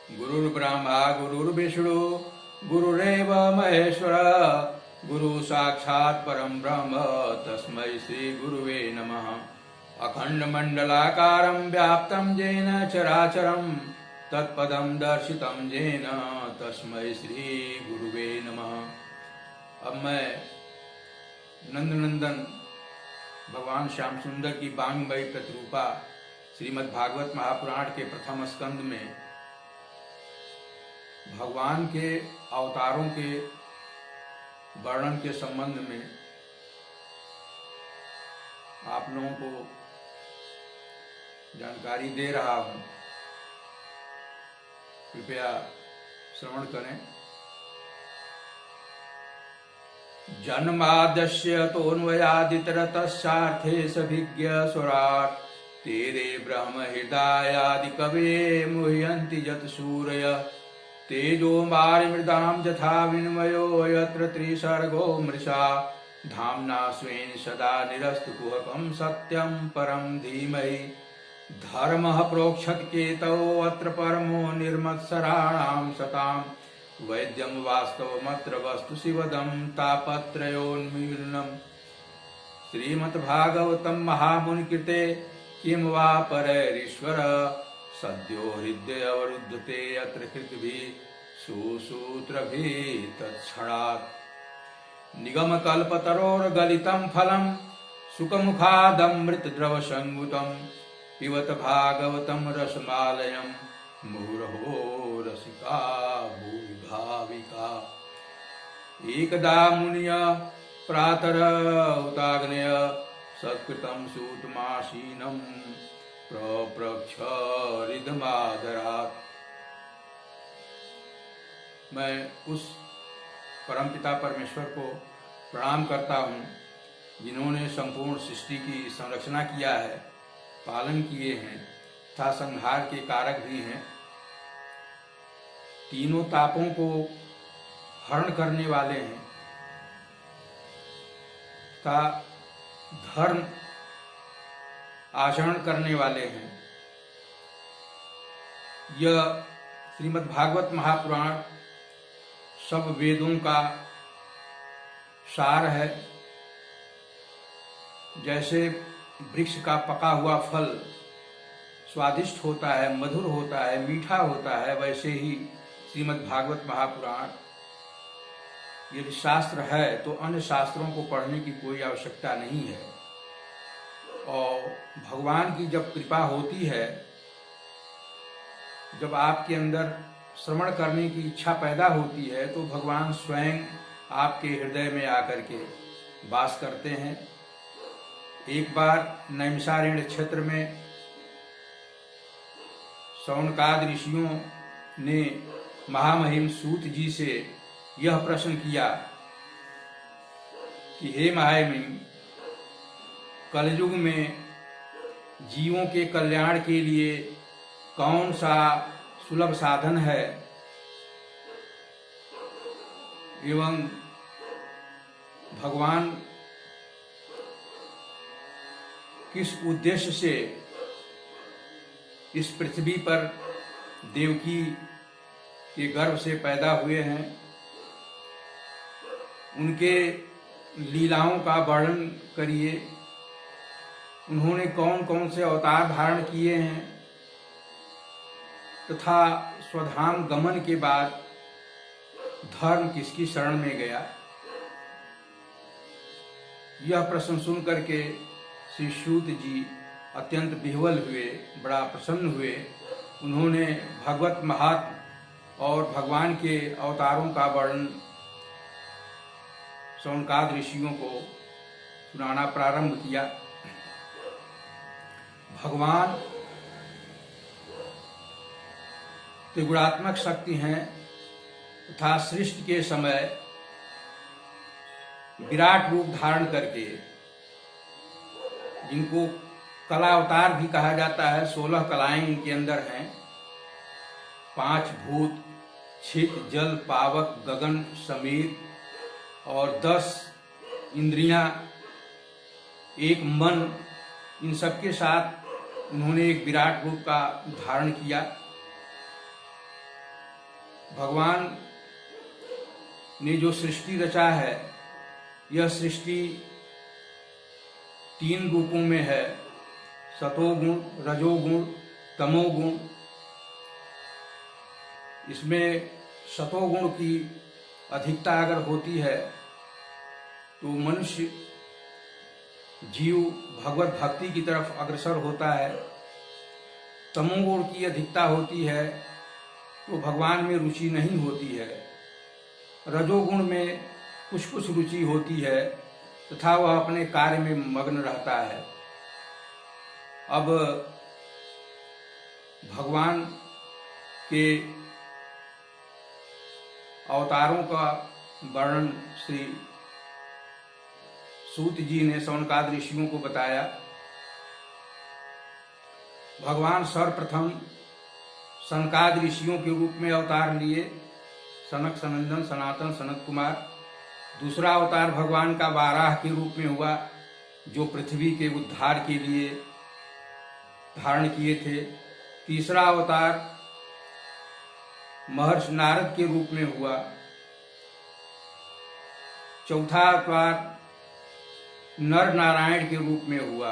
गुरुर्ब्रह्मा गुरुर्विष्णु गुरुरेव महेश्वर गुरु साक्षात् परम ब्रह्म तस्मै श्री गुरुवे नमः। अखंड मंडलाकारं व्याप्तं येन चराचरं तत्पदं दर्शितं येन तस्मै श्री गुरुवे नमः। अब मैं नंदनंदन भगवान श्याम सुंदर की वांग्मयी प्रतिरूपा श्रीमद् भागवत महापुराण के प्रथम स्कंद में भगवान के अवतारों के वर्णन के संबंध में आप लोगों को जानकारी दे रहा हूं। कृपया श्रवण करें। जन्माद्यस्य तोन्वयादितरतश्चार्थे सभिज्ञ सुराट तेरे ब्रह्म हृदयादि कवे मुह्यन्ति यत् सूरय तेजो मारिमृदां यथा विनिमयो यत्र त्रिसर्गो मृषा धाम्ना स्वेन सदा निरस्तकुहकं सत्यं परं धीमहि धर्मः प्रोक्षत केतौ अत्र परमो निर्मत्सराणां सतां वैद्यं वास्तवमत्र वस्तु शिवदं तापत्रयोन्मीलनम्। श्रीमद्भागवतं महामुनिकृते किं वा परैरीश्वर सद्यो हृदय अवरुद्धते अत्र कृतभिः सुसूत्रभिः तत्क्षणात् निगमकल्पतरोर्गलितं फलं सुखमुखादमृतद्रवसंयुतं पिबत भागवतं रसमालयं मुहुरहो रसिका भूरि भाविका। एकदा मुनिय प्रातरुताग्नय सत्कृतं सूतमासीनं प्रप्रक्षरिदमादरात्। मैं उस परमपिता परमेश्वर को प्रणाम करता हूँ जिन्होंने संपूर्ण सृष्टि की संरचना किया है, पालन किए हैं तथा संहार के कारक भी हैं। तीनों तापों को हरण करने वाले हैं तथा धर्म आचरण करने वाले हैं। यह श्रीमद् भागवत महापुराण सब वेदों का सार है। जैसे वृक्ष का पका हुआ फल स्वादिष्ट होता है, मधुर होता है, मीठा होता है, वैसे ही श्रीमद् भागवत महापुराण यदि शास्त्र है तो अन्य शास्त्रों को पढ़ने की कोई आवश्यकता नहीं है। और भगवान की जब कृपा होती है, जब आपके अंदर श्रवण करने की इच्छा पैदा होती है, तो भगवान स्वयं आपके हृदय में आकर के वास करते हैं। एक बार नैमिषारण्य क्षेत्र में शौनकादि ऋषियों ने महामहिम सूत जी से यह प्रश्न किया कि हे महामहिम, कलयुग में जीवों के कल्याण के लिए कौन सा सुलभ साधन है एवं भगवान किस उद्देश्य से इस पृथ्वी पर देवकी के गर्भ से पैदा हुए हैं, उनके लीलाओं का वर्णन करिए। उन्होंने कौन कौन से अवतार धारण किए हैं तथा स्वधाम गमन के बाद धर्म किसकी शरण में गया। यह प्रश्न सुन करके श्री सूत जी अत्यंत विह्वल हुए, बड़ा प्रसन्न हुए। उन्होंने भगवत महात्म और भगवान के अवतारों का वर्णन शौनकादि ऋषियों को सुनाना प्रारंभ किया। भगवान त्रिगुणात्मक शक्ति हैं तथा सृष्टि के समय विराट रूप धारण करके, जिनको कला अवतार भी कहा जाता है, 16 कलाएं इनके अंदर हैं। 5 भूत, छित, जल, पावक, गगन, समीर और 10 इंद्रियां, एक मन, इन सबके साथ उन्होंने एक विराट रूप का धारण किया। भगवान ने जो सृष्टि रचा है, यह सृष्टि 3 रूपों में है, सतोगुण, रजोगुण, तमोगुण। इसमें सतोगुण की अधिकता अगर होती है तो मनुष्य जीव भगवत भक्ति की तरफ अग्रसर होता है। तमोगुण की अधिकता होती है तो भगवान में रुचि नहीं होती है। रजोगुण में कुछ कुछ रुचि होती है तथा वह अपने कार्य में मग्न रहता है। अब भगवान के अवतारों का वर्णन श्री सूत जी ने सौनकादि ऋषियों को बताया। भगवान सर्वप्रथम सनकादि ऋषियों के रूप में अवतार लिए, सनक, सनंदन, सनातन, सनत कुमार। दूसरा अवतार भगवान का वाराह के रूप में हुआ, जो पृथ्वी के उद्धार के लिए धारण किए थे। तीसरा अवतार महर्षि नारद के रूप में हुआ। चौथा अवतार नर नारायण के रूप में हुआ।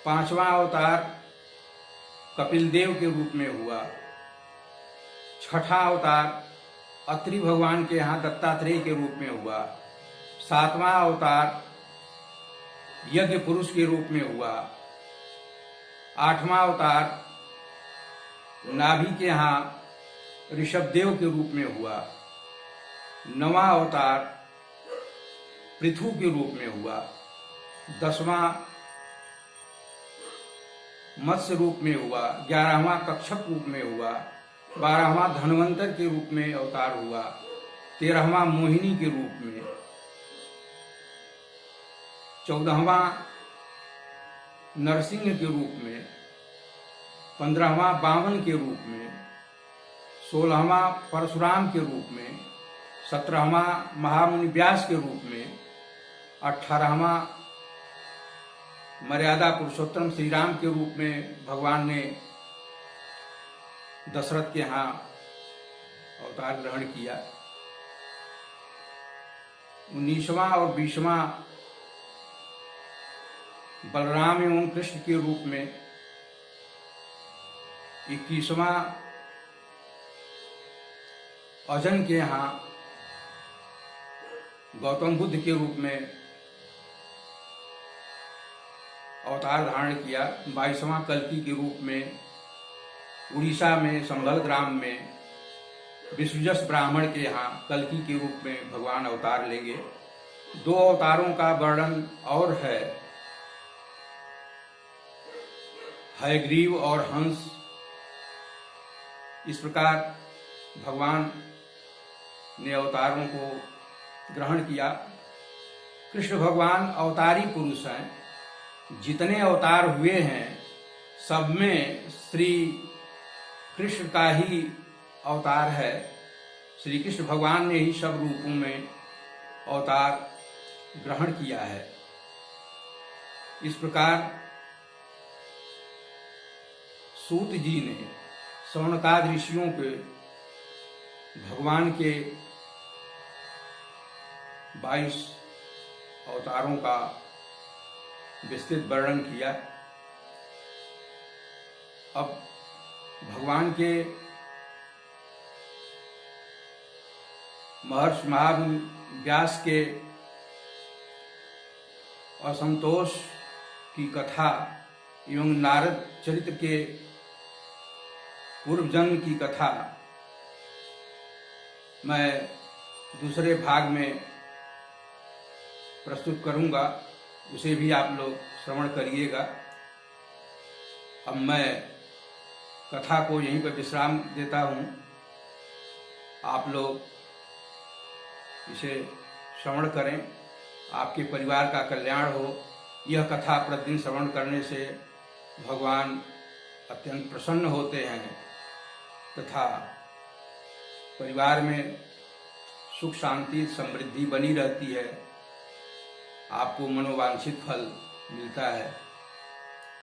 5वां अवतार कपिल देव के रूप में हुआ। 6ठा अवतार अत्रि भगवान के यहाँ दत्तात्रेय के रूप में हुआ। 7वां अवतार यज्ञ पुरुष के रूप में हुआ। 8वां अवतार नाभि के यहाँ ऋषभदेव के रूप में हुआ। 9वां अवतार पृथु के रूप में हुआ। 10वां मत्स्य रूप में हुआ। 11वां कच्छप रूप में हुआ। 12वां धनवंतर के रूप में अवतार हुआ। 13वां मोहिनी के रूप में। 14वां नरसिंह के रूप में। 15वां बामन के रूप में। 16वां परशुराम के रूप में। 17वां महामुनि व्यास के रूप में। 18वां मर्यादा पुरुषोत्तम श्री राम के रूप में भगवान ने दशरथ के यहाँ अवतार ग्रहण किया। 19वां और 20वां बलराम एवं कृष्ण के रूप में। 21वां अजन के यहाँ गौतम बुद्ध के रूप में अवतार धारण किया। 22वां कल्कि के रूप में उड़ीसा में संभल ग्राम में विश्वजस ब्राह्मण के यहाँ कल्कि के रूप में भगवान अवतार लेंगे। 2 अवतारों का वर्णन और है, हयग्रीव और हंस। इस प्रकार भगवान ने अवतारों को ग्रहण किया। कृष्ण भगवान अवतारी पुरुष हैं। जितने अवतार हुए हैं सब में श्री कृष्ण का ही अवतार है। श्री कृष्ण भगवान ने ही सब रूपों में अवतार ग्रहण किया है। इस प्रकार सूत जी ने सौनकादि ऋषियों के भगवान के 22 अवतारों का विस्तृत वर्णन किया। अब भगवान के महर्षि महामुनि व्यास के असंतोष की कथा एवं नारद चरित्र के पूर्व जन्म की कथा मैं दूसरे भाग में प्रस्तुत करूंगा, उसे भी आप लोग श्रवण करिएगा। अब मैं कथा को यहीं पर विश्राम देता हूँ। आप लोग इसे श्रवण करें, आपके परिवार का कल्याण हो। यह कथा प्रतिदिन श्रवण करने से भगवान अत्यंत प्रसन्न होते हैं तथा परिवार में सुख शांति समृद्धि बनी रहती है। आपको मनोवांछित फल मिलता है।